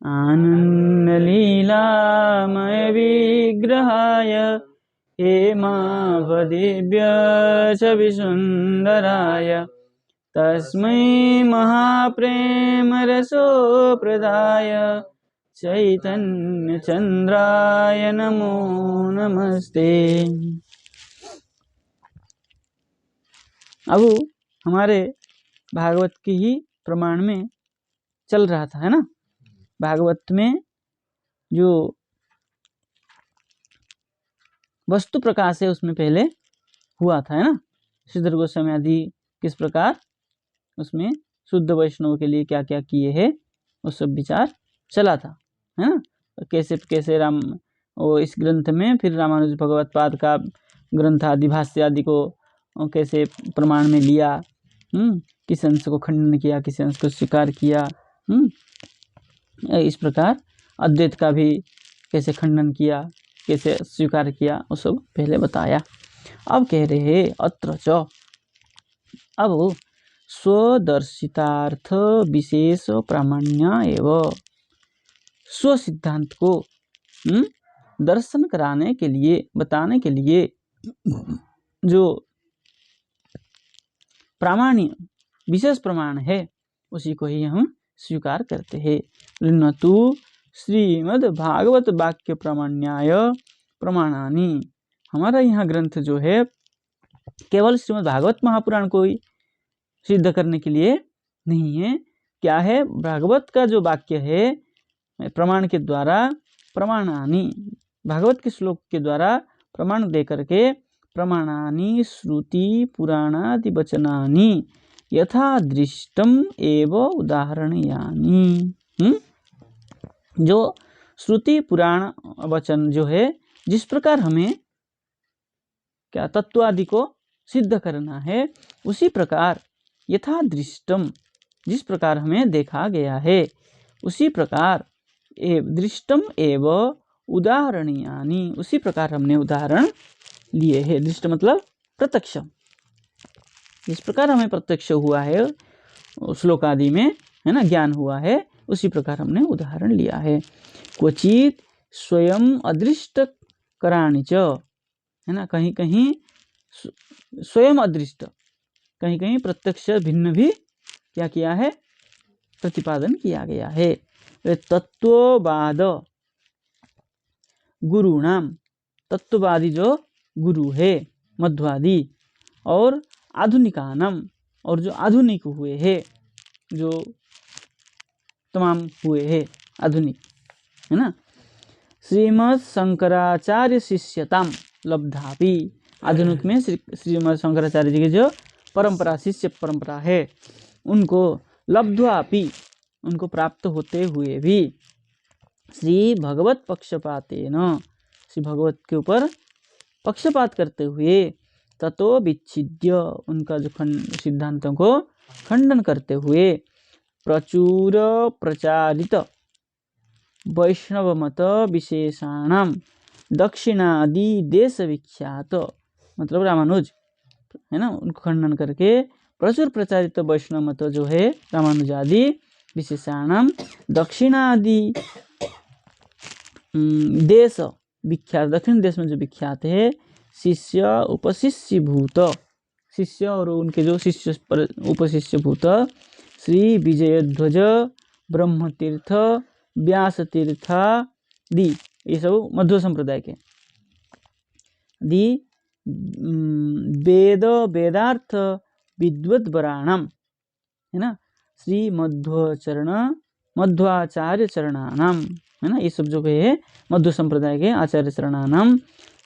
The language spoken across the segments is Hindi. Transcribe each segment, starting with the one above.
आनन्दलीलामय विग्रहाय हेमावदिव्य च विसुन्दराय तस्मै महाप्रेमरसोप्रदाय चैतन्यचन्द्राय नमो नमस्ते। अब हमारे भागवत की ही प्रमाण में चल रहा था, है ना। भागवत में जो वस्तु प्रकाश है उसमें पहले हुआ था, है ना। श्रीधर गोस्वामी आदि किस प्रकार उसमें शुद्ध वैष्णव के लिए क्या क्या किए हैं वो सब विचार चला था, है ना। कैसे कैसे वो इस ग्रंथ में फिर रामानुज भगवत पाद का ग्रंथ आदि भाष्य आदि को कैसे प्रमाण में लिया, किस अंश को खंडन किया, किस अंश को स्वीकार किया, इस प्रकार अद्वैत का भी कैसे खंडन किया, कैसे स्वीकार किया, वो सब पहले बताया। अब कह रहे हैं अत्र च, अब स्वदर्शितार्थ विशेष प्रामाण्य एवं स्व सिद्धांत को दर्शन कराने के लिए, बताने के लिए जो प्रामाण्य विशेष प्रमाण है उसी को ही हम स्वीकार करते हैं। न तो श्रीमद् भागवत वाक्य प्रामाण्याय प्रमाणानि, हमारा यहाँ ग्रंथ जो है केवल श्रीमद् भागवत महापुराण को ही सिद्ध करने के लिए नहीं है। क्या है, भागवत का जो वाक्य है प्रमाण के द्वारा, प्रमाणानि भागवत के श्लोक के द्वारा प्रमाण दे करके, प्रमाणानि श्रुति पुराणादि वचनानि यथा दृष्टम एव उदाहरणयानि, जो श्रुति पुराण वचन जो है जिस प्रकार हमें क्या तत्व आदि को सिद्ध करना है, उसी प्रकार यथा दृष्टम जिस प्रकार हमें देखा गया है, उसी प्रकार दृष्टम एव उदाहरणयानि, उसी प्रकार हमने उदाहरण लिए हैं। दृष्ट मतलब प्रत्यक्ष, जिस प्रकार हमें प्रत्यक्ष हुआ है श्लोक आदि में, है ना, ज्ञान हुआ है, उसी प्रकार हमने उदाहरण लिया है। क्वचित स्वयं अदृष्ट कराणि च, है ना, कहीं कहीं स्वयं अदृष्ट, कहीं कहीं प्रत्यक्ष भिन्न भी क्या किया है, प्रतिपादन किया गया है। तत्ववाद गुरुणाम, तत्ववादी जो गुरु है मध्वादी, और आधुनिकानम, और जो आधुनिक हुए हैं, जो तमाम हुए हैं आधुनिक, है ना। श्रीमद् शंकराचार्य शिष्यताम लब्धापि, आधुनिक में श्रीमद् शंकराचार्य जी की जो परंपरा, शिष्य परंपरा है, उनको लब्ध्वापि, उनको प्राप्त होते हुए भी, श्री भगवत पक्षपातेन, श्री भगवत के ऊपर पक्षपात करते हुए, ततो विच्छिद्य, उनका जो सिद्धांतों को खंडन करते हुए, प्रचुर प्रचारित वैष्णव मत विशेषाणाम दक्षिणादि देश विख्यात, मतलब रामानुज, है ना, उनको खंडन करके प्रचुर प्रचारित वैष्णव मत जो है रामानुजादि विशेषाणाम दक्षिणादि देश विख्यात, दक्षिण देश में जो विख्यात है, शिष्य उपशिष्य भूत, शिष्य और उनके जो शिष्य उपशिष्य भूत श्री विजयध्वज ब्रह्मतीर्थ व्यास तीर्थादि, ये सब मध्व संप्रदाय के दी वेद वेदार्थ विद्वद्वराणाम, है ना, श्री मध्वाचार्य चरणानाम, है ना, ये सब जो है मध्व संप्रदाय के आचार्य चरणानाम,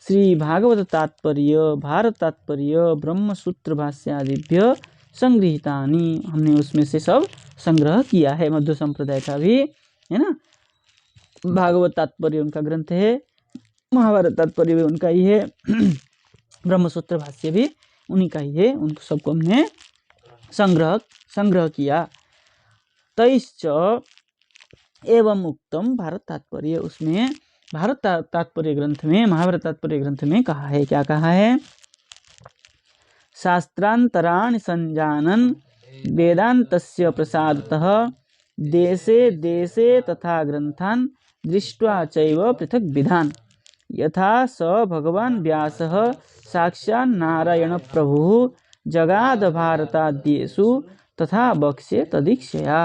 श्री भागवत तात्पर्य भारत तात्पर्य ब्रह्म सूत्र भाष्य आदिभ्य संगृहीतानि, हमने उसमें से सब संग्रह किया है, मध्व संप्रदाय का भी, है ना। भागवत तात्पर्य उनका ग्रंथ है, महाभारत तात्पर्य भी उनका ही है, ब्रह्म सूत्र भाष्य भी उन्हीं का ही है, उनको सबको हमने संग्रह किया। तैश्च एवं उक्तम भारत तात्पर्य, उसमें भारत तात्पर्य ग्रंथ में, महाभारत तात्पर्य ग्रंथ में कहा है, क्या कहा है, शास्त्रांतराणि संजानन वेदांतस्य प्रसादतः देशे देशे तथा ग्रंथान दृष्ट्वा चैव पृथक विधान यथा स भगवान व्यासः साक्षात् नारायण प्रभुः जगाद भारताद्येषु तथा बक्ष्ये तदीक्षया।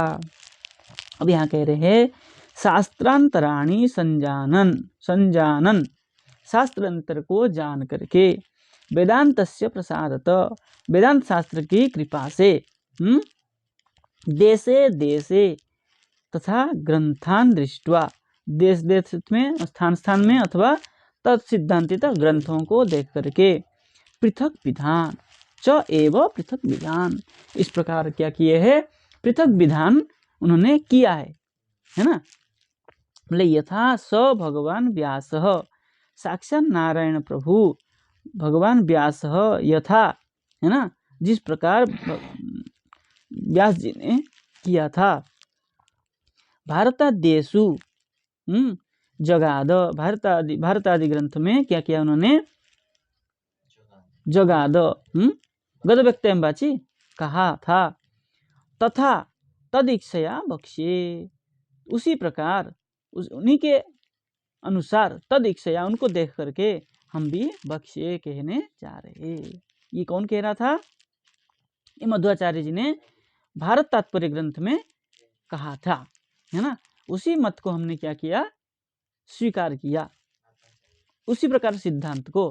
अब यहाँ कह रहे हैं शास्त्रांतराणि संजानन शास्त्रांतर को जान करके वेदांतस्य प्रसादत वेदांत शास्त्र की कृपा से देशे देशे तथा ग्रंथान दृष्ट्वा देश देश में स्थान स्थान में अथवा तत्सिद्धांतित ग्रंथों को देख करके पृथक विधान च एव पृथक विधान इस प्रकार क्या किए है पृथक विधान उन्होंने किया है ना। बोले यथा स भगवान व्यास साक्षात नारायण प्रभु भगवान व्यास यथा है ना जिस प्रकार व्यास जी ने किया था भारताद्येषु जगाद भारत आदि ग्रंथ में क्या किया उन्होंने जगाद गद व्यक्तम्बाची कहा था तथा तदीक्षया बक्ष्ये उसी प्रकार उन्हीं के अनुसार तदीक्षया उनको देख करके हम भी बक्ष्ये कहने जा रहे। ये कौन कह रहा था ये मध्वाचार्य जी ने भारत तात्पर्य ग्रंथ में कहा था है ना। उसी मत को हमने क्या किया स्वीकार किया उसी प्रकार सिद्धांत को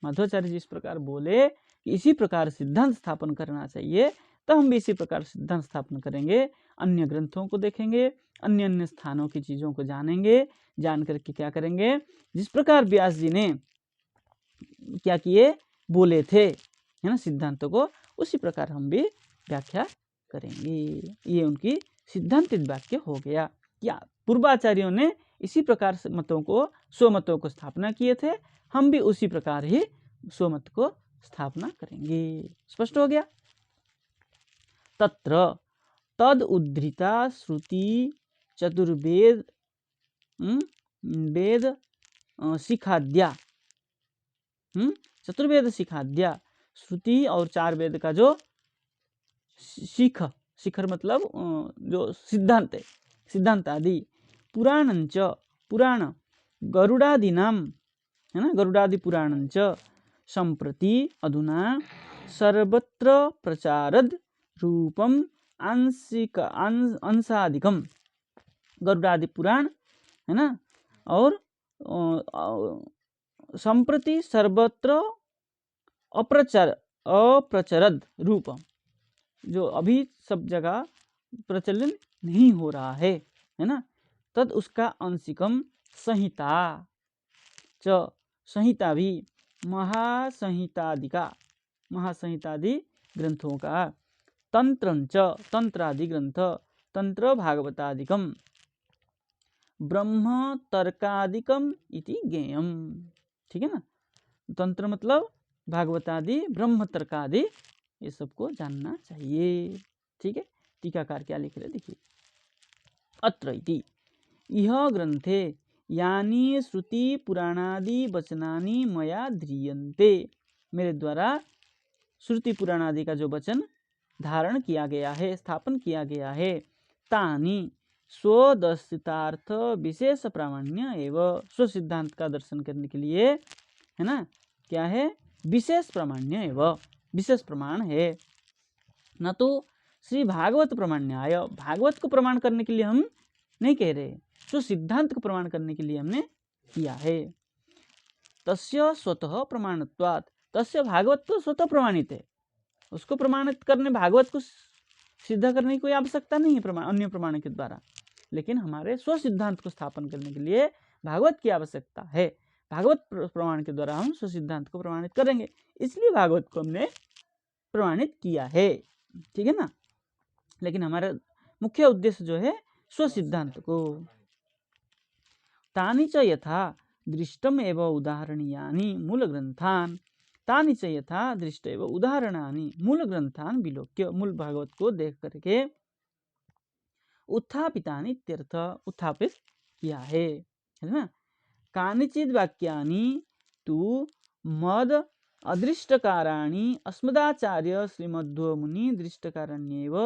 माधवाचार्य जी इस प्रकार बोले कि इसी प्रकार सिद्धांत स्थापन करना चाहिए तो हम भी इसी प्रकार सिद्धांत स्थापन करेंगे अन्य ग्रंथों को देखेंगे अन्य अन्य स्थानों की चीज़ों को जानेंगे जान करके क्या करेंगे जिस प्रकार व्यास जी ने क्या किए बोले थे है ना सिद्धांतों को उसी प्रकार हम भी व्याख्या करेंगे। ये उनकी सिद्धांतिक वाक्य हो गया। या पूर्वाचार्यों ने इसी प्रकार से मतों को स्वमतों को स्थापना किए थे हम भी उसी प्रकार ही स्वमत को स्थापना करेंगे। स्पष्ट हो गया। तत्र तद उद्धृता श्रुति चतुर्वेद वेद शिखाद्या चतुर्वेद शिखाद्या श्रुति और चार वेद का जो शिखर मतलब जो सिद्धांत है सिद्धांत आदि पुराणंच पुराण गरुडादीनाम है ना गरुडादि पुराणंच संप्रति अधुना सर्वत्र प्रचारद रूपम आंशिक अंशाधिकम गरुडादि पुराण है ना और संप्रति सर्वत्र अप्रचरद रूपम जो अभी सब जगह प्रचलन नहीं हो रहा है ना तद उसका अंशिकम संहिता च संहिता भी महासंहितादि ग्रंथों का तंत्रंच तंत्रादि ग्रंथ तंत्र भागवतादिकम ब्रह्म तर्कादिकम इति ज्ञेयम। ठीक है ना तंत्र मतलब भागवतादि ब्रह्म तर्कादि ये सबको जानना चाहिए। ठीक है टीकाकार क्या लिख रहे देखिए अत्र इति इह ग्रंथे यानी श्रुति पुराणादि वचनानि मया ध्रियन्ते मेरे द्वारा श्रुति पुराणादि का जो वचन धारण किया गया है स्थापन किया गया है तानि स्वदर्शितार्थ विशेष प्रामाण्य एवं स्व सिद्धांत का दर्शन करने के लिए है ना क्या है विशेष प्रामाण्य एवं विशेष प्रमाण है न तो श्री भागवत प्रमाण्याय भागवत को प्रमाण करने के लिए हम नहीं कह रहे तो सिद्धांत को प्रमाण करने के लिए हमने किया है। तस्य स्वतः प्रमाणत्वात् तस्य भागवत तो स्वतः प्रमाणित है उसको प्रमाणित करने भागवत को सिद्ध करने की कोई आवश्यकता नहीं है अन्य प्रमाण के द्वारा लेकिन हमारे स्व सिद्धांत को स्थापन करने के लिए भागवत की आवश्यकता है। भागवत प्रमाण के द्वारा हम स्व सिद्धांत को प्रमाणित करेंगे इसलिए भागवत को हमने प्रमाणित किया है। ठीक है ना लेकिन हमारा मुख्य उद्देश्य जो है स्व सिद्धांत को तानि च यथा दृष्टम एवं उदाहरणीयानि मूल ग्रंथान तानि च यथा दृष्ट एवं उदाहरणानि मूल ग्रंथान विलोक्य मूल भागवत को देख करके उत्थापितानि इत्यर्थ उत्थापित किया है ना। कानिचिद वाक्यानि तु मद अदृष्टकाराणि अस्मदाचार्य श्रीमध्व मुनि दृष्टकाराण्येव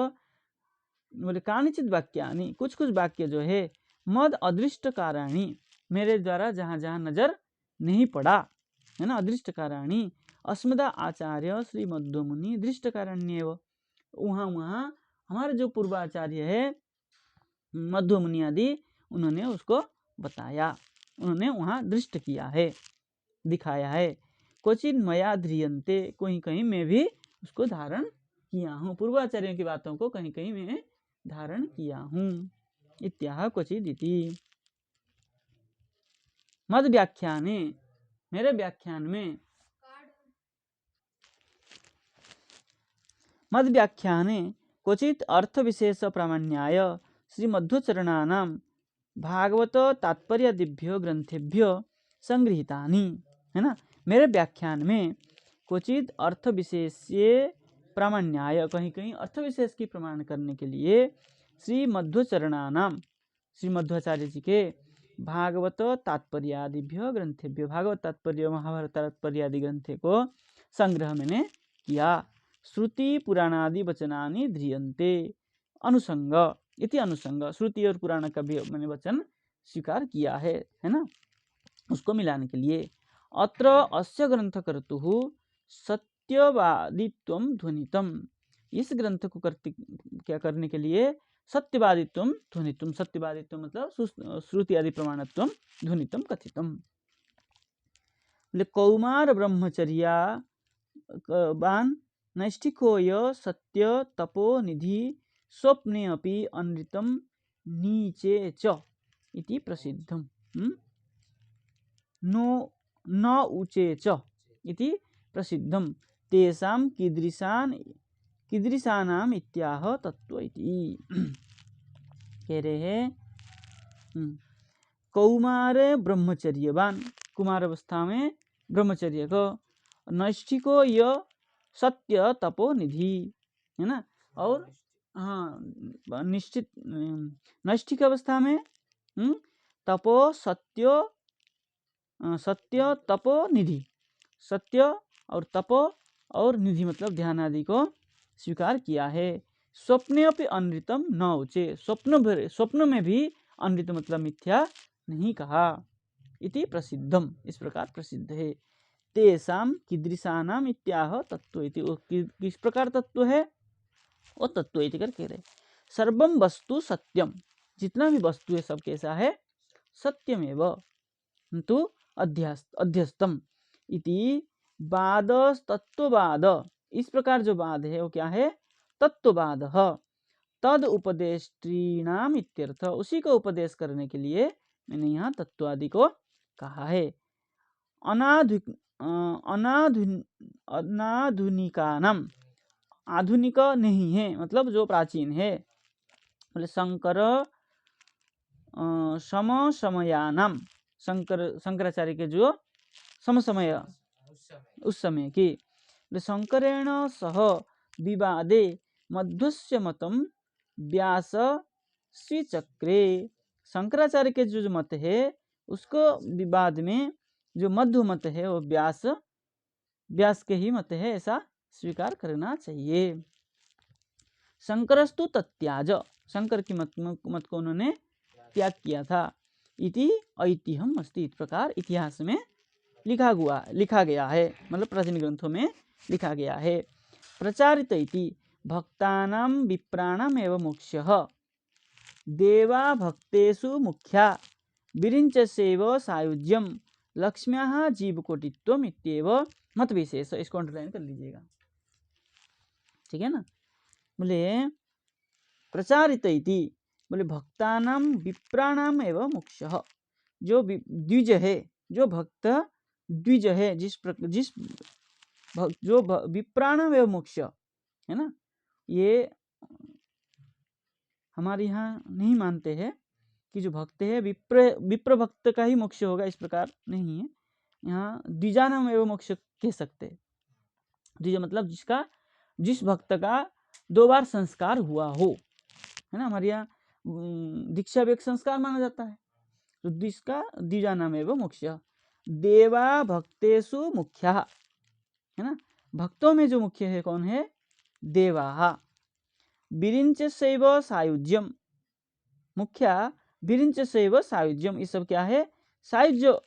बोले कानिचित वाक्यानि, कुछ कुछ वाक्य जो है मद अदृष्ट काराणी, मेरे द्वारा जहाँ जहाँ नजर नहीं पड़ा, है ना, अदृष्ट काराणी अस्मदा आचार्य श्री मध्व मुनि दृष्ट कारण्य, वहाँ वहाँ हमारे जो पूर्वाचार्य है मध्व मुनि आदि, उन्होंने उसको बताया, उन्होंने वहाँ दृष्ट किया है, दिखाया है। क्वचित मया ध्रियन्ते, कहीं कहीं मैं भी उसको धारण किया हूँ, पूर्वाचार्यों की बातों को कहीं कहीं मैं धारण किया हूँ। इत्याह क्वचित इति। मद व्याख्याने, मेरे व्याख्यान में, मद व्याख्याने क्वचित अर्थ विशेष प्रामाण्याय श्रीमध्वचरणानां भागवत तात्पर्यादिभ्यो ग्रंथेभ्यो संगृहीतानि, है ना, मेरे व्याख्यान में क्वचित अर्थ विशेष प्रामाण्याय, कहीं कहीं अर्थ विशेष की प्रमाण करने के लिए श्री मध्वचरणानाम, श्री मध्वाचार्य जी के भागवत तात्पर्यादिभ्यो ग्रंथेभ्यो, भागवत तात्पर्य महाभारत तात्पर्य आदि ग्रंथे को संग्रह मैंने किया। श्रुति पुराणादि वचनानि ध्रियन्ते अनुसंग इति, अनुसंग श्रुति और पुराण का भी मैंने वचन स्वीकार किया है ना, उसको मिलाने के लिए। अत्र अस्य ग्रंथकर्तुः सत्यवादित्वं ध्वनितम्, इस ग्रंथ को क्या करने के लिए सत्यवादित्वं ध्वनितम्, सत्यवादित्व मतलब श्रुति आदि प्रमाणत्वं ध्वनितम् कथितम्। कौमार ब्रह्मचर्या बान नैष्ठिकोय सत्य तपो निधि स्वप्ने अपि अनृतम नीचे च इति प्रसिद्धम, नो न उचे च इति प्रसिद्धम, तेषां कीदृशानाम इत्याह तत्व इति। कह रहे हैं कौमार ब्रह्मचर्यवान, कुमार अवस्था में ब्रह्मचर्य को, नैष्ठिको य सत्य तपो निधि, है ना, और हाँ निश्चित नैष्ठिक अवस्था में तपो सत्य, सत्य तपो निधि, सत्य और तपो और निधि मतलब ध्यान आदि को स्वीकार किया है। स्वप्ने अपि अनृतम न उचे, स्वप्न में भी अनृत मतलब मिथ्या नहीं कहा। इति प्रसिद्धम, इस प्रकार प्रसिद्ध है। तेषां कीदृशानाम इत्याह तत्व इति, किस प्रकार तत्व है वो तत्व इति कर कह रहे। सर्वम वस्तु सत्यम, जितना भी वस्तु है सब कैसा है, सत्यमेव, किंतु अध्यस्तम इति वाद तत्ववाद, इस प्रकार जो वाद है वो क्या है, तत्ववाद। तद उपदेष्टृणाम इत्यर्थ, उसी को उपदेश करने के लिए मैंने यहाँ तत्वादि को कहा है। अनाधुनिकानाम, आधुनिक नहीं है मतलब जो प्राचीन है, बोले शंकर समसमयानाम, शंकराचार्य के जो समसमय उस समय की, शंकरेण सह विवादे मध्वस्य मतम व्यास श्रीचक्रे, शंकराचार्य के जो मत है उसको विवाद में जो मध्व मत है वो व्यास के ही मत है, ऐसा स्वीकार करना चाहिए। शंकरस्तु तत्याज, शंकर की मत को उन्होंने त्याग किया था। इति ऐतिह्यम अस्ति, इस प्रकार इतिहास में लिखा गया है, मतलब प्राचीन ग्रंथों में लिखा गया है। प्रचारित इति भक्तानां विप्राणाम एव मोक्षः, देवा भक्तेषु मुख्या विरिञ्चसेव सायुज्यम लक्ष्म्याः जीवकोटित्वम इत्येव मत विशेष, इसको अंडरलाइन कर लीजिएगा, ठीक है ना। बोले प्रचारित इति, बोले भक्तानां विप्राणाम एव मोक्षः, जो द्विज है, जो भक्त द्विज है, जो विप्राणाम एव मोक्ष है ना, ये हमारे यहाँ नहीं मानते हैं कि जो भक्त है विप्र भक्त का ही मोक्ष होगा, इस प्रकार नहीं है। यहाँ द्विजानाम एवं मोक्ष कह सकते हैं। द्विज मतलब जिस भक्त का 2 बार संस्कार हुआ हो, है ना, हमारे यहाँ दीक्षा भी एक संस्कार माना जाता है, तो जिसका द्विजानाम एवं मोक्ष। देवा भक्तेषु मुख्या, है ना, भक्तों में जो मुख्य है कौन है, देवा। विरिंच शैव सायुज्यम, मुख्या विरिंच शैव सायुज्यम, ये सब क्या है? सायुज्य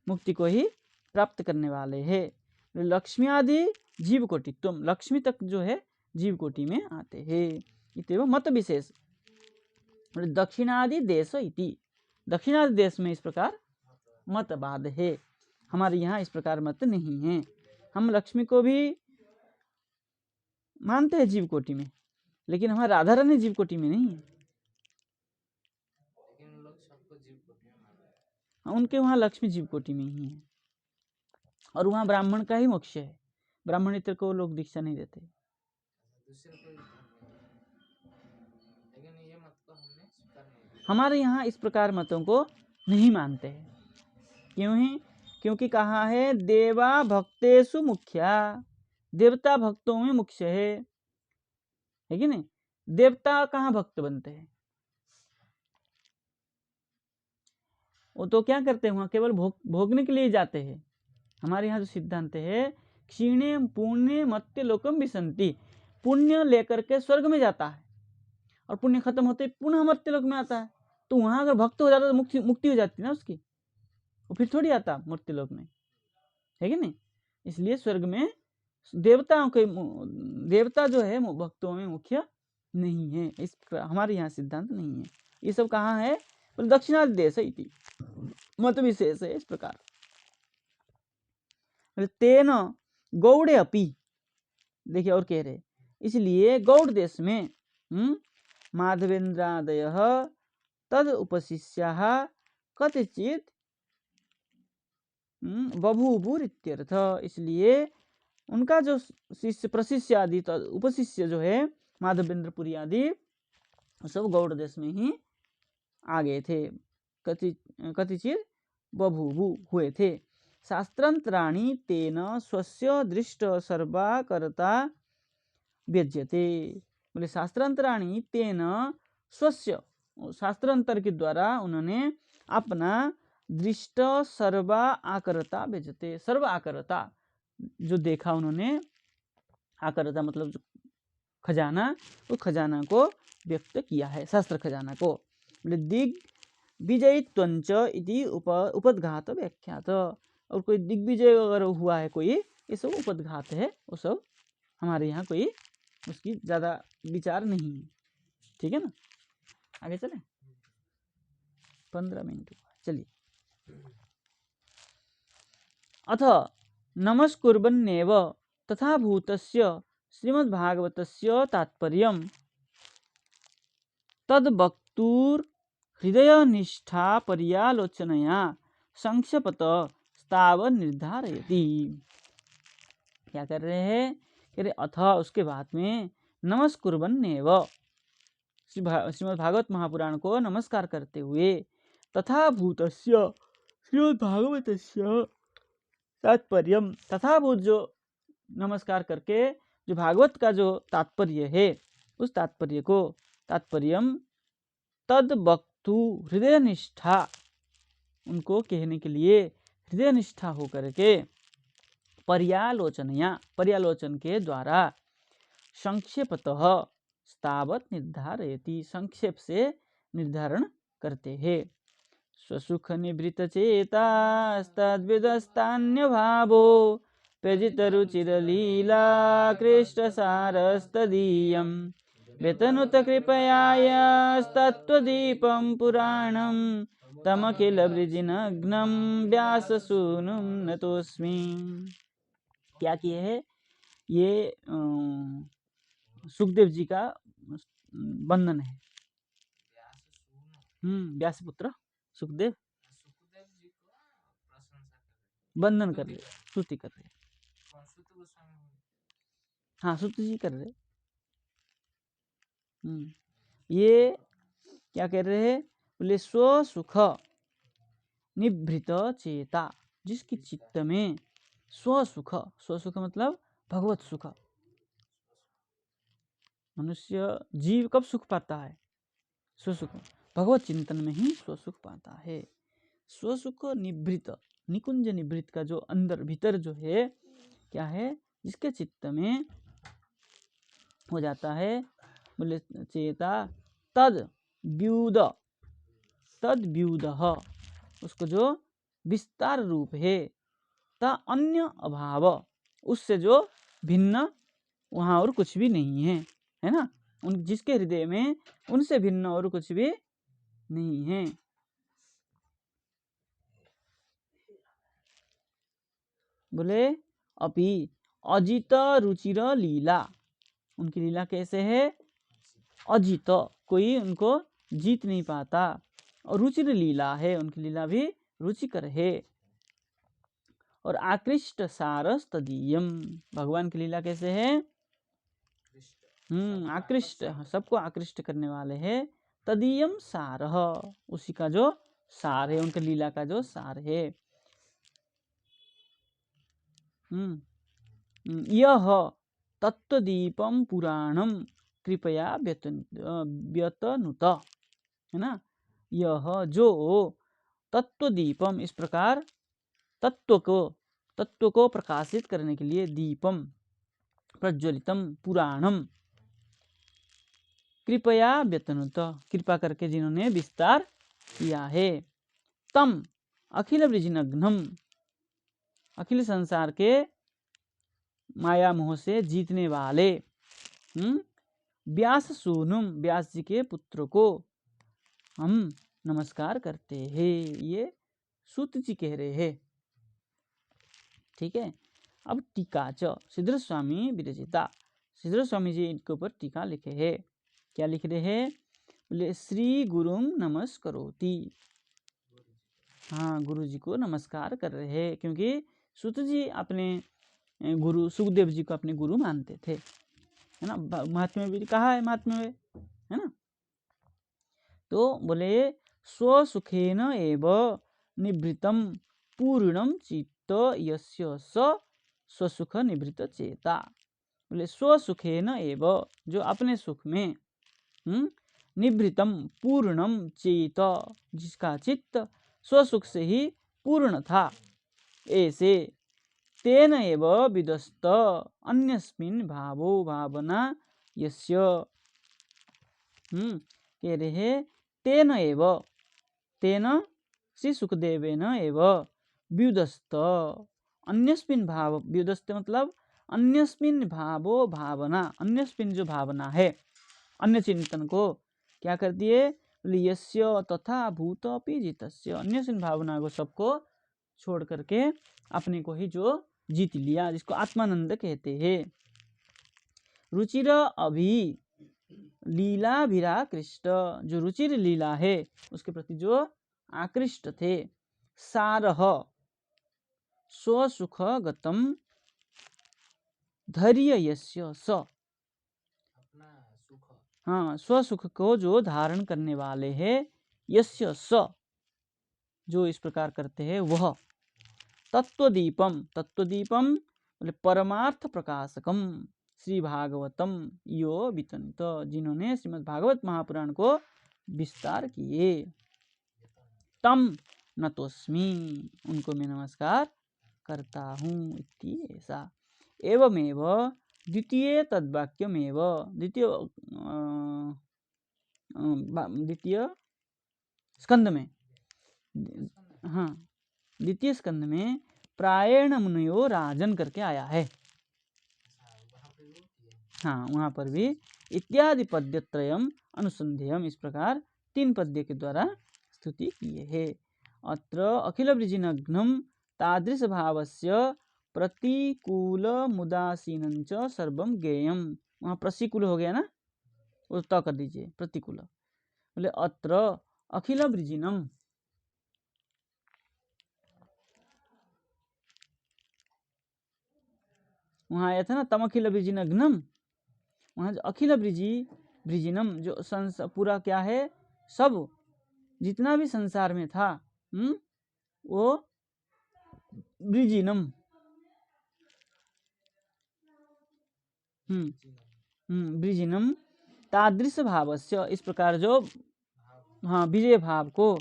मुक्ति को ही प्राप्त करने वाले हैं। लक्ष्मी आदि जीव कोटि, तुम लक्ष्मी तक जो है जीव कोटि में आते हैं। इतव मत विशेष दक्षिणादि देश इति, दक्षिणादि देश में इस प्रकार मतवाद है, हमारे यहाँ इस प्रकार मत नहीं है। हम लक्ष्मी को भी मानते हैं जीव कोटि में, लेकिन हमारे राधा रानी जीव कोटि में नहीं है। उनके वहाँ लक्ष्मी जीव कोटि में ही है, और वहाँ ब्राह्मण का ही मोक्ष है, ब्राह्मणेतर को लोग दीक्षा नहीं देते। हमारे यहाँ इस प्रकार मतों को नहीं मानते हैं। क्यों है? क्योंकि कहा है देवा भक्तेषु मुख्या, देवता भक्तों में मुख्य है कि नहीं? देवता कहाँ भक्त बनते हैं? वो तो क्या करते हैं, वहाँ केवल भोगने के लिए जाते हैं। हमारे यहाँ जो सिद्धांत है क्षीणे पुण्य मत्य लोकम विसंति, पुण्य लेकर के स्वर्ग में जाता है और पुण्य खत्म होते पुनः मर्त्य लोक में आता है। तो वहां अगर भक्त हो जाता तो मुक्ति हो जाती ना उसकी, वो फिर थोड़ी आता मर्त्य लोक में, है कि नहीं? इसलिए स्वर्ग में देवताओं के, देवता जो है भक्तों में मुख्य नहीं है, इस हमारे यहाँ सिद्धांत नहीं है। ये सब कहाँ है? दक्षिणादि देश है, मत विशेष है इस प्रकार। तेन गौड़े अपि, देखिए और कह रहे, इसलिए गौड़ देश में माधवेन्द्रादय तद उपशिष्याः कतिचित बभूवुर इत्यर्थ, इसलिए उनका जो शिष्य प्रशिष्य आदि उपशिष्य जो है माधवेंद्रपुरी आदि सब गौड़ देश में ही आ गए थे। कतिचित बभूवु हुए थे। शास्त्रांतराणि तेन स्वस्य दृष्ट सर्वाकर्ता व्यज्यते, बोले शास्त्रांतराणि तेन स्वस्य, शास्त्रांतर के द्वारा उन्होंने अपना दृष्ट सर्व आकरता व्यजते, सर्व आकरता जो देखा उन्होंने, आकरता मतलब जो खजाना, वो खजाना को व्यक्त किया है, शास्त्र खजाना को। दिग विजयित्वंच इति उपदघात व्याख्यात, और कोई दिग्विजय अगर हुआ है कोई, ये सब उपदघात है, वो सब हमारे यहाँ कोई उसकी ज़्यादा विचार नहीं है। ठीक है ना, आगे चले, 15 मिनट चलिए। अथ नमस्कुर्वन्नेव तथा भूतस्य श्रीमद्भागवतस्य तात्पर्यं तद्वक्तुर हृदयनिष्ठा पर्यालोचनया संक्षेपत स्ताव निर्धारयति। क्या कर रहे हैं? कह रहे अथ, उसके बाद में नमस्कुर्वन्नेव, श्रीमद्भागवत महापुराण को नमस्कार करते हुए, तथा भूतस्य श्रीमद्भागवतस्य तात्पर्यम, तथा भूत जो नमस्कार करके जो भागवत का जो तात्पर्य है, उस तात्पर्य को, तात्पर्यम तद वक्तु हृदय निष्ठा, उनको कहने के लिए हृदय निष्ठा होकर के, पर्यालोचनया, पर्यालोचन के द्वारा, संक्षेपतः स्तावत निर्धारयति, संक्षेप से निर्धारण करते हैं। स्वसुख निवृत चेतास्तद्विदस्तान्य भावो प्रजित रुचिरलीला कृष्ण सारस्तदीयम् वेतनुत कृपयास्तत्त्वदीपं पुराणं तमखिल वृजिनग्नं व्याससूनुं नतोऽस्मि। क्या किए है? ये सुखदेव जी का बंधन है। व्यासपुत्र सुखदेव बंधन कर रहे, स्तुति कर रहे। हाँ, सुत जी कर रहे। ये क्या कह रहे हैं? बोले स्व सुख निभृत चेता, जिसकी चित्त में स्व सुख, स्व सुख मतलब भगवत सुख। मनुष्य जीव कब सुख पाता है? स्व सुख, भगवत चिंतन में ही स्व सुख पाता है। स्व सुख निभृत, निकुंज निभृत का जो अंदर भीतर जो है, क्या है? जिसके चित्त में हो जाता है। बोले चेता तद व्युद, तद व्युद उसको जो विस्तार रूप है, ता अन्य अभाव उससे जो भिन्न वहाँ और कुछ भी नहीं है ना। उन जिसके हृदय में उनसे भिन्न और कुछ भी नहीं है। बोले अपि अजित रुचिर लीला, उनकी लीला कैसे है? अजित, कोई उनको जीत नहीं पाता। और रुचिर लीला है, उनकी लीला भी रुचिकर है। और आकृष्ट सारस तदीयम, भगवान की लीला कैसे है? आकृष्ट, सबको आकृष्ट करने वाले हैं। तदीयम सार, उसी का जो सार है, उनकी लीला का जो सार है। यह तत्वदीपम पुराणम कृपया व्यतनुत, है ना। यह जो तत्वदीपम, इस प्रकार तत्व को प्रकाशित करने के लिए दीपम प्रज्वलितम पुराणम, कृपया व्यतनुत, कृपा करके जिन्होंने विस्तार किया है। तम अखिल वृजिनघ्नम, अखिल संसार के माया मोह से जीतने वाले व्यास सूनुम, व्यास जी के पुत्र को हम नमस्कार करते हैं। ये सूत जी कह रहे हैं। ठीक है। अब टीका च सिद्धर स्वामी विरचिता, सिद्धर स्वामी जी इनके ऊपर टीका लिखे हैं। क्या लिख रहे हैं? बोले श्री गुरुम नमस्करोति, हाँ गुरु जी को नमस्कार कर रहे हैं, क्योंकि सूत जी अपने गुरु सुखदेव जी को अपने गुरु मानते थे, है ना। महात्म्य में भी कहा है, महात्म्य में, है ना। तो बोले स्वसुखेन एव निवृत्तम पूर्णम चित्त यस्य स स्वसुख निवृत्त चेता। बोले स्वसुखेन एव, जो अपने सुख में निवृत्तम पूर्णम चेत, जिसका चित्त स्वसुख से ही पूर्ण था, ऐसे तेन एव विदस्त अन्यस्मिन् भावो भावना यस्य, कह रहे तेन एव, तेन श्री सुखदेवेन एव व्युदस्त, अन्यस्मिन् भाव, व्युदस्त मतलब अन्यस्मिन् भावो भावना, अन्यस्मिन् जो भावना है, अन्य चिंतन को क्या कर दिए? यस्य तथा भूत अपि जितस्य, अन्यस्मिन् भावना को सबको छोड़ करके अपने को ही जो जीत लिया, जिसको आत्मानंद कहते हैं। रुचिर अभि लीला विराकृष्ट, जो रुचिर लीला है उसके प्रति जो आकृष्ट थे। सारह स्वसुख गतम धैर्य यस्य स, हाँ स्वसुख को जो धारण करने वाले हैं, यस्य स, जो इस प्रकार करते हैं वह। तत्वदीपम, तत्वदीपम बोले परमार्थ प्रकाशकम श्री भागवतम यो वितनित, जिन्होंने श्रीमद् भागवत महापुराण को विस्तार किए। तम नतोस्मि, उनको मैं नमस्कार करता हूँ, इति ऐसा। एवमेव द्वितीय तद्वाक्यमेव, द्वितीय स्कंद में, हाँ द्वितीय स्कंद में प्रायण मुनयो राजन करके आया है, हाँ वहाँ पर भी इत्यादि पद्यत्रयम अनुसंधेयम, इस प्रकार 3 पद्य के द्वारा स्तुति किए है। अत्र अखिल वृजिनघ्नम तादृश भावस्य प्रतिकूल मुदासीनंच सर्वम ज्ञेयम, वहाँ प्रतिकूल हो गया ना, वो तो कर दीजिए प्रतिकूल। बोले अत्र अखिल वृजिनम, वहाँ आया था ना तम अखिल वृजिनघ्नम, वहाँ जो अखिल वृजिनम जो पूरा क्या है, सब जितना भी संसार में था वो वृजिनम, वृजिनम तादृश भावस्य, इस प्रकार जो हाँ विजय भाव को,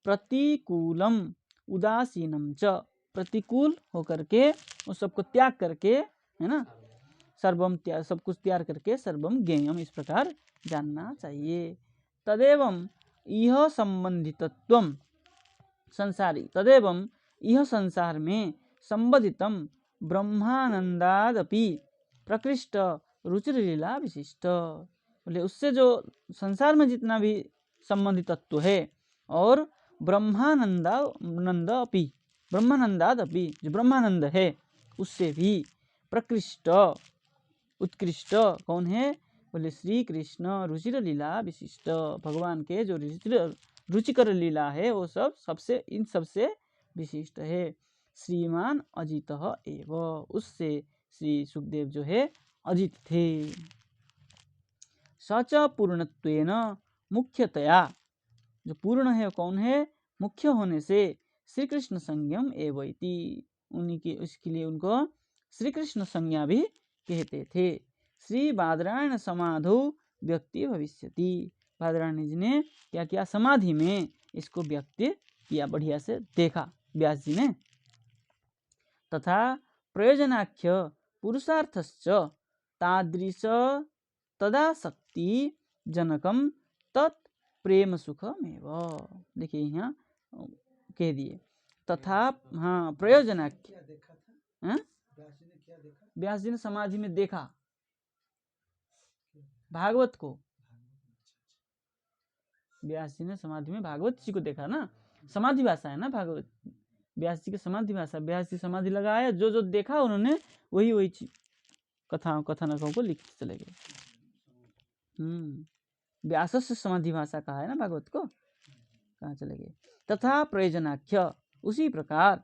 प्रतिकूलम उदासीनम च, प्रतिकूल होकर के उस सबको त्याग करके, है ना, सर्वम सब कुछ तैयार करके सर्वम ज्ञेयम इस प्रकार जानना चाहिए। तदेवं यह संबंधितत्वम संसारी तदेवं यह संसार में संबंधितम ब्रह्मानंदादपि प्रकृष्ट रुचिर लीला विशिष्ट, बोले उससे जो संसार में जितना भी संबंधित तत्व है और ब्रह्मानंदादपि जो ब्रह्मानंद है उससे भी प्रकृष्ट उत्कृष्ट कौन है, बोले श्री कृष्ण रुचिर लीला विशिष्ट, भगवान के जो रुचिकर लीला है वो सब सबसे इन सबसे विशिष्ट है। श्रीमान अजित एव, उससे श्री सुखदेव जो है अजित थे। सच पूर्णत्वेन मुख्यतया, जो पूर्ण है कौन है, मुख्य होने से श्री कृष्ण संज्ञम एव इति, उन्हीं के उसके लिए उनको श्री कृष्ण संज्ञा भी कहते थे। श्री बादरायण समाधौ व्यक्ति भविष्यति, बादरायण जी ने क्या किया, समाधि में इसको व्यक्त किया, बढ़िया से देखा व्यास जी ने। तथा प्रयोजनाख्य पुरुषार्थश्च तादृश तदासक्ति जनकम तत् प्रेम सुखमेव, देखिए यहाँ कह दिए तथा, हाँ प्रयोजनाख्य, व्यास जी ने समाधि में देखा भागवत को, व्यास जी ने समाधि में भागवत जी को देखा ना, समाधि भाषा है ना भागवत, व्यास जी की समाधि भाषा, व्यास जी समाधि लगाया, जो जो देखा उन्होंने वही वही कथानकों को लिखते चले गए। व्यास से समाधि भाषा कहा है ना भागवत को, कहाँ चले गए। तथा प्रयोजनाख्य, उसी प्रकार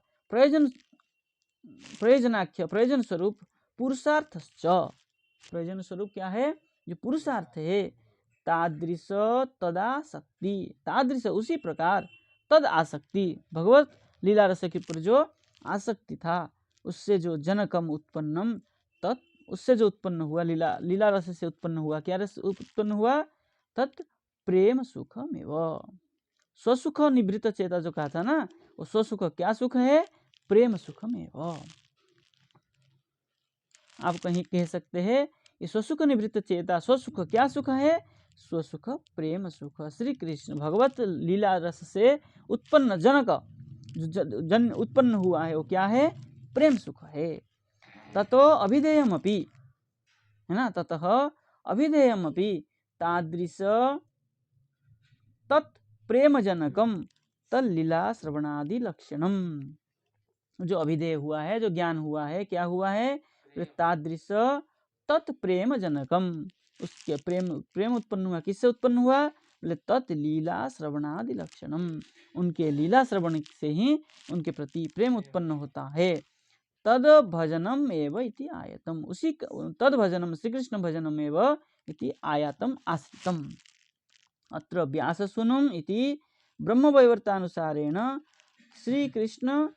प्रयोजनाख्य प्रयोजन स्वरूप पुरुषार्थश्च, प्रयोजन स्वरूप क्या है, जो पुरुषार्थ है, तादृश तदासक्ति, तादृश उसी प्रकार, तद आसक्ति भगवत लीला रस के ऊपर जो आसक्ति था उससे जो जनकम उत्पन्नम तत्, उससे जो उत्पन्न हुआ लीला रस से उत्पन्न हुआ, क्या रस उत्पन्न हुआ, तत् प्रेम सुखमेव, स्वसुख निवृत्त चेता जो कहा था ना, वो स्वसुख क्या सुख है, प्रेम सुखमेव। आप कहीं कह सकते हैं ये स्वसुख निवृत्त चेता स्वसुख क्या सुख है, स्वसुख प्रेम सुख, श्री कृष्ण भगवत लीला रस से उत्पन्न जनक जन उत्पन्न हुआ है वो क्या है, प्रेम सुख है। ततो अभिधेयमपि, है ना, ततः अभिधेयमपि तादृश तत् प्रेम जनकम तल्लीला श्रवणादि लक्षणम, जो अभिधेय हुआ है, जो ज्ञान हुआ है, क्या हुआ है, तादृश तत्प्रेम जनकम, उसके प्रेम उत्पन्न हुआ, किससे उत्पन्न हुआ, बोले तत् लीला श्रवणादि लक्षणम, उनके लीला श्रवण से ही उनके प्रति प्रेम उत्पन्न होता है। तद भजनम एव इति आयतम, उसी तद भजनम श्री कृष्ण भजनम एव इति आयतम आश्रितम। अत्र व्याससूनुम इति ब्रह्मवैवर्तानुसारेण श्री कृष्ण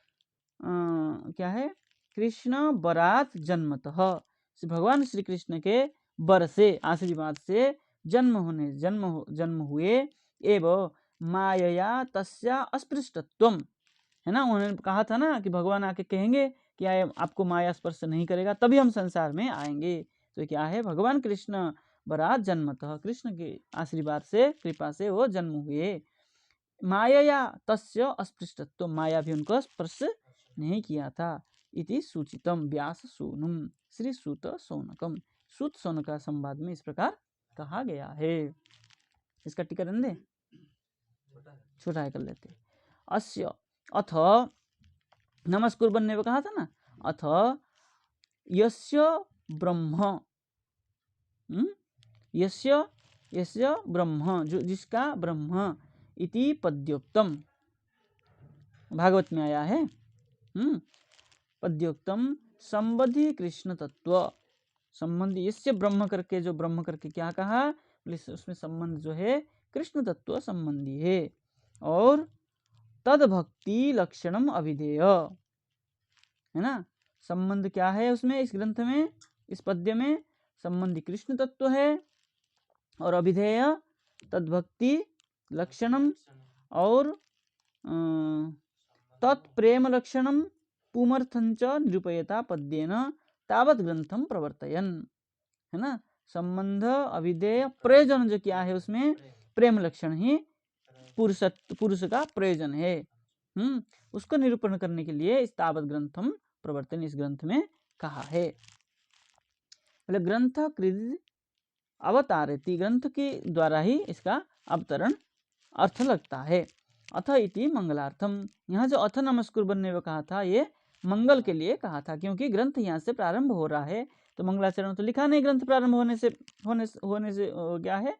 क्या है, कृष्ण बरात जन्मतः, भगवान श्री कृष्ण के बर से आशीर्वाद से जन्म हुए, एवं मायया तस्या अस्पृष्टत्वम, है ना, उन्होंने कहा था ना कि भगवान आके कहेंगे कि आपको माया स्पर्श नहीं करेगा तभी हम संसार में आएंगे, तो क्या है, भगवान कृष्ण बरात जन्मतः, कृष्ण के आशीर्वाद से कृपा से वो जन्म हुए। माया तस्य अस्पृष्टत्व, माया भी उनको स्पर्श नहीं किया था। इति सूचितम व्यास सूनुम श्री सूत सौनकम, सूत सौनका संवाद में इस प्रकार कहा गया है। इसका टीका दे, छोटा है कर लेते। अस्य अथ नमस्कुर बनने को कहा था ना, अथ यस्य ब्रह्म, यस्य ब्रह्म, जो जिसका ब्रह्म, इति पद्योक्तम, भागवत में आया है, पद्योक्तम संबंधी कृष्ण तत्व, संबंधी इससे ब्रह्म करके, जो ब्रह्म करके क्या कहा, उसमें संबंध जो है कृष्ण तत्व संबंधी है। और तद भक्ति लक्षणम अभिधेय, है ना, संबंध क्या है उसमें, इस ग्रंथ में, इस पद्य में संबंधी कृष्ण तत्व है और अभिधेय तद्भक्ति लक्षणम, और तत्प्रेम लक्षणम पुमर्थंच निरूपयता पद्येन तावत ग्रंथम प्रवर्तयन, है ना। संबंध, अविधेय, प्रयोजन जो क्या है उसमें प्रेम लक्षण ही पुरुष का प्रयोजन है। उसको निरूपण करने के लिए इस तावत ग्रंथम प्रवर्तन इस ग्रंथ में कहा है। बोले ग्रंथ कृत अवतारति, ग्रंथ के द्वारा ही इसका अवतरण अर्थ लगता है। अथ इति मंगलार्थम, यहाँ जो अथ नमस्कुर बनने में कहा था ये मंगल के लिए कहा था, क्योंकि ग्रंथ यहाँ से प्रारंभ हो रहा है। तो मंगलाचरण तो लिखा नहीं, ग्रंथ प्रारंभ होने से क्या है,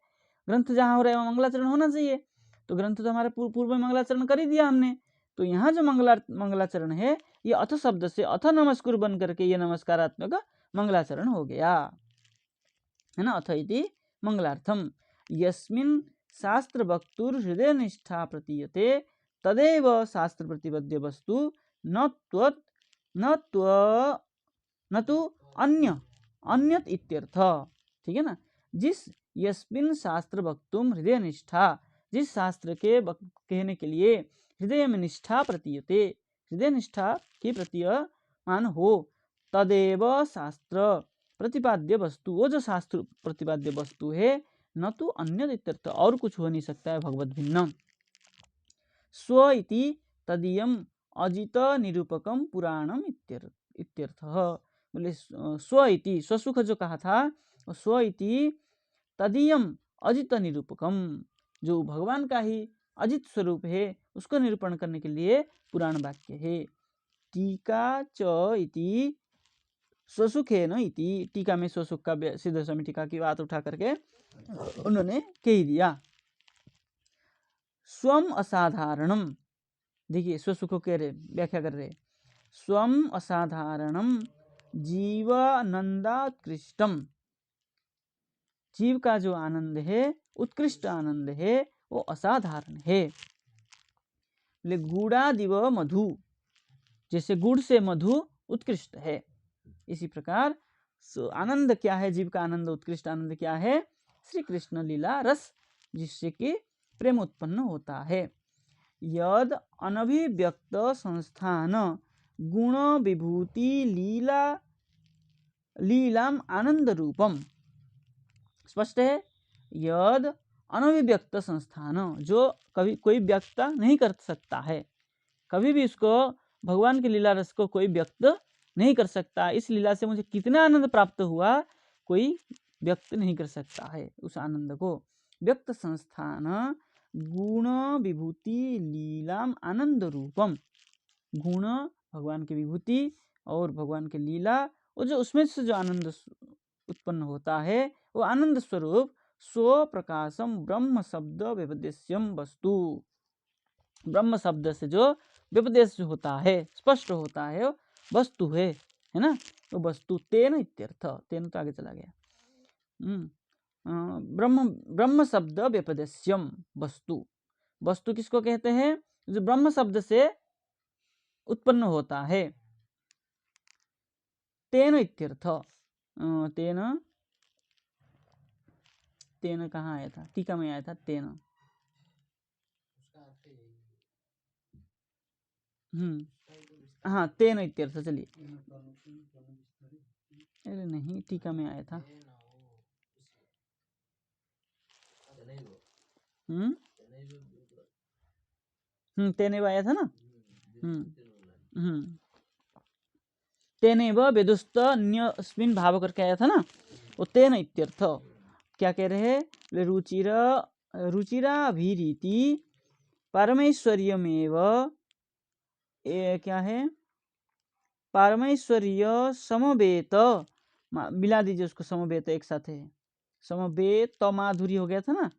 ग्रंथ जहाँ हो रहा है वहाँ मंगलाचरण होना चाहिए। तो ग्रंथ तो हमारे पूर्व में मंगलाचरण कर ही दिया हमने। तो यहाँ जो मंगलाचरण है ये अथ शब्द से अथ नमस्कुर बन करके ये नमस्कारात्मक मंगलाचरण हो गया, है ना। अथ इति मंगलार्थम यस्मिन् शास्त्र वक्तुर हृदय निष्ठा प्रतीयते तदेव शास्त्र प्रतिपद्य वस्तु न तो अन्यत इत्यर्थ, ठीक है ना। जिस यस्मिन् शास्त्र वक्तुम हृदय निष्ठा, जिस शास्त्र के कहने के लिए हृदय में निष्ठा प्रतीयते, हृदय निष्ठा की प्रतीयमान हो, तदेव शास्त्र प्रतिपाद्य वस्तु, वो जो शास्त्र प्रतिपाद्य वस्तु है, न तो अन्य इत्यर्थ, और कुछ हो नहीं सकता है भगवत भिन्न। स्व इति तदीयम अजित निरूपकम पुराणम इत्यर्थ। बोले स्व इति, स्वसुख जो कहा था, स्व इति तदीयम अजित निरूपकम, जो भगवान का ही अजित स्वरूप है उसको निरूपण करने के लिए पुराण वाक्य है। टीका च इति स्वसुखेन इति, टीका में स्वसुख का सिद्ध स्वामी टीका की बात उठा करके उन्होंने कह दिया। स्वम असाधारणम, देखिए स्वसुख कह रहे, व्याख्या कर रहे, स्वम असाधारणम जीवानंदात्कृष्टम, जीव का जो आनंद है उत्कृष्ट आनंद है वो असाधारण है। गुड़ादिव मधु, जैसे गुड़ से मधु उत्कृष्ट है, इसी प्रकार आनंद क्या है, जीव का आनंद उत्कृष्ट आनंद क्या है, श्री कृष्ण लीला रस, जिससे कि प्रेम उत्पन्न होता है। यद अनभिव्यक्त संस्थान गुण विभूति लीलाम आनंद रूपम, स्पष्ट है। यद अनभिव्यक्त संस्थान, जो कभी कोई व्यक्त नहीं कर सकता है, कभी भी इसको भगवान की लीला रस को कोई व्यक्त नहीं कर सकता, इस लीला से मुझे कितना आनंद प्राप्त हुआ कोई व्यक्त नहीं कर सकता है उस आनंद को। व्यक्त संस्थान गुण विभूति लीलाम आनंद रूपम, गुण भगवान की विभूति और भगवान की लीला, वो जो उसमें से जो आनंद उत्पन्न होता है वो आनंद स्वरूप स्व प्रकाशम ब्रह्म शब्द व्यपदेश्यम वस्तु, ब्रह्म शब्द से जो व्यपदेश होता है, स्पष्ट होता है, वस्तु है ना, वो वस्तु तेन इत्यर्थ, तेन तो आगे चला गया। ब्रह्म शब्द व्यपदेश्यम वस्तु, वस्तु किसको कहते हैं, जो ब्रह्म शब्द से उत्पन्न होता है। तेन इत्यर्थ, तेन तेन कहाँ आया था, टीका में आया था तेन। हाँ तेन इत्यर्थ, चलिए, अरे नहीं टीका में आया था। तेने आया था ना। तेने वेदुस्त अन्यस्मिन् भाव करके आया था ना, वो तेन इत्यर्थ। क्या कह रहे हैं, रुचिराभिरीति पारमेश्वर्यमेव, क्या है, पारमेश्वर्य समवेत, मिला दीजिए उसको, समवेत एक साथ है, समवेत माधुर्य हो गया था ना,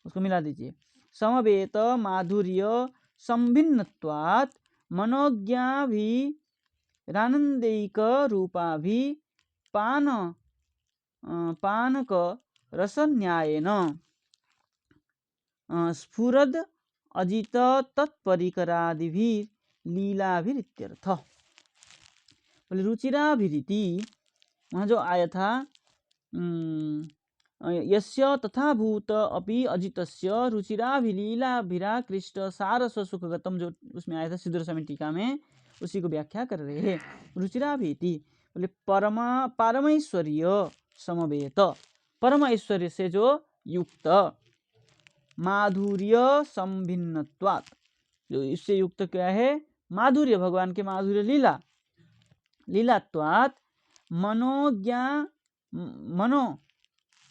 उसको मिला दीजिए, समवेत माधुर्य संभिन्नत्वात् मनोज्ञाभिरानंदैक रूपाभि पानक रसन्यायेन स्फुरद अजित तत्परिकरादिभिः लीलाभिरित्यर्थ। बोले रुचिराभिरीति, वहाँ जो आया था यस्य तथा भूत अपि अजितस्य रुचिराभिलीलाभिराकृष्ट सार स्वसुखगतम, जो उसमें आया था सिद्धर स्वामी टीका में, उसी को व्याख्या कर रहे हैं। रुचिराभिरीति बोले पारमैश्वर्य समवेत, परम ऐश्वर्य से जो युक्त, माधुर्य संभिन्नत्वात्, जो इससे युक्त क्या है, माधुर्य, भगवान के माधुर्य लीला, लीलात्वात्, मनोज्ञा,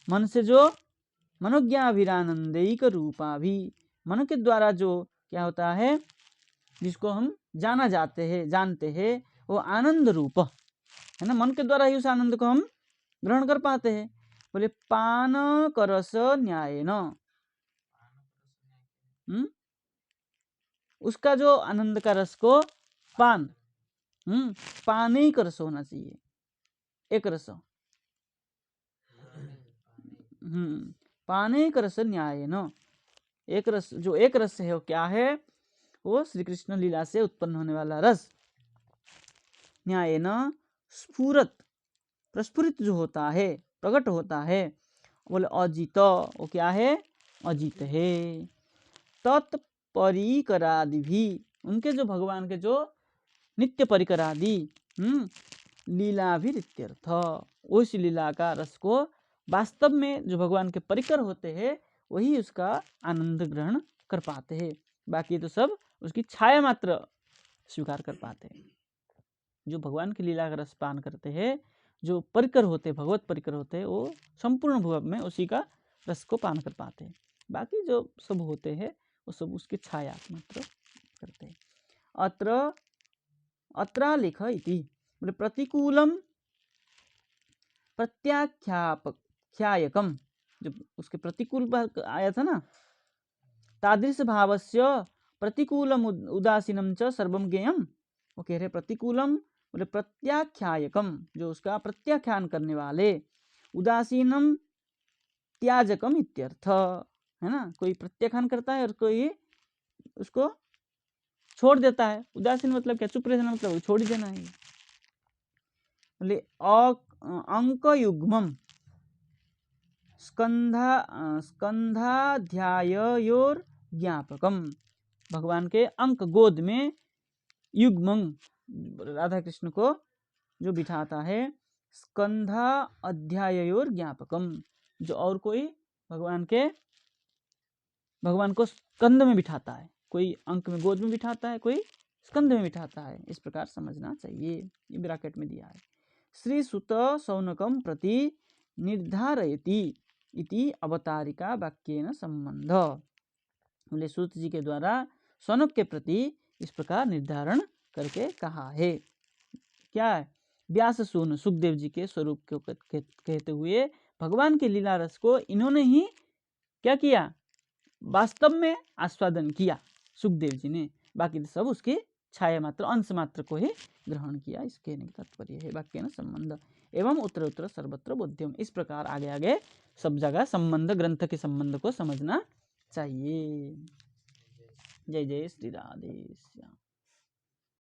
मन से जो मनोज्ञाभिरानंदैक रूपा भी, मन के द्वारा जो क्या होता है, जिसको हम जानते हैं वो आनंद रूप है ना, मन के द्वारा ही उस आनंद को हम ग्रहण कर पाते हैं। बोले पान करस न्यायेन, उसका जो आनंद का रस को पान, पान ही का रस होना चाहिए, एक रस, पान ही का रस न्यायेन, एक रस, जो एक रस है वो क्या है, वो श्री कृष्ण लीला से उत्पन्न होने वाला रस। न्यायेन स्फुरत, प्रस्फुरित जो होता है, प्रकट होता है। बोले अजित, वो क्या है, अजित है। तत्परिकरादि भी, उनके जो भगवान के जो नित्य परिकरादि, लीला भी नित्यर्थ, उस लीला का रस को वास्तव में जो भगवान के परिकर होते हैं वही उसका आनंद ग्रहण कर पाते हैं, बाकी तो सब उसकी छाया मात्र स्वीकार कर पाते हैं। जो भगवान की लीला का रस पान करते हैं, जो परिकर होते, भगवत परिकर होते, वो संपूर्ण भव में उसी का रस को पान कर पाते हैं, बाकी जो सब होते हैं वो सब उसकी छाया मात्र करते हैं। अत्र लिख इति, बोले प्रतिकूलम प्रत्याख्यायकम, जब उसके प्रतिकूल आया था ना, तादृश भावस्य प्रतिकूलम उदासीनम च सर्वम ज्ञेयम, वो कह रहे प्रतिकूलम बोले प्रत्याख्यायकम, जो उसका प्रत्याख्यान करने वाले, उदासीनम त्याजकम इत्यर्थ, है ना, कोई प्रत्याख्यान करता है और कोई उसको छोड़ देता है। उदासीन मतलब क्या, चुप रहना मतलब छोड़ ही देना है। बोले अंक युग्मम स्कंधाध्यायोर ज्ञापकम, भगवान के अंक गोद में युग्मं, राधा कृष्ण को जो बिठाता है, स्कंधा अध्यायोर ज्ञापकम, जो और कोई भगवान को स्कंद में बिठाता है, कोई अंक में गोद में बिठाता है, कोई स्कंद में बिठाता है, इस प्रकार समझना चाहिए। ये ब्रैकेट में दिया है। श्री सुत शौनकम प्रति निर्धारयति इति अवतारिका वाक्येन संबंध, बोले सूत जी के द्वारा शौनक के प्रति इस प्रकार निर्धारण करके कहा है। क्या है, व्यास सून सुखदेव जी के स्वरूप को कहते हुए भगवान के लीला रस को इन्होंने ही क्या किया, वास्तव में आस्वादन किया सुखदेव जी ने, बाकी सब उसके छाया मात्र, अंश मात्र को ही ग्रहण किया, इस कहने का तात्पर्य है। वाक्य न संबंध एवं उत्तर उत्तर सर्वत्र बोध्यम, इस प्रकार आगे आगे सब जगह संबंध, ग्रंथ के संबंध को समझना चाहिए। जय जय श्री राधे श्याम।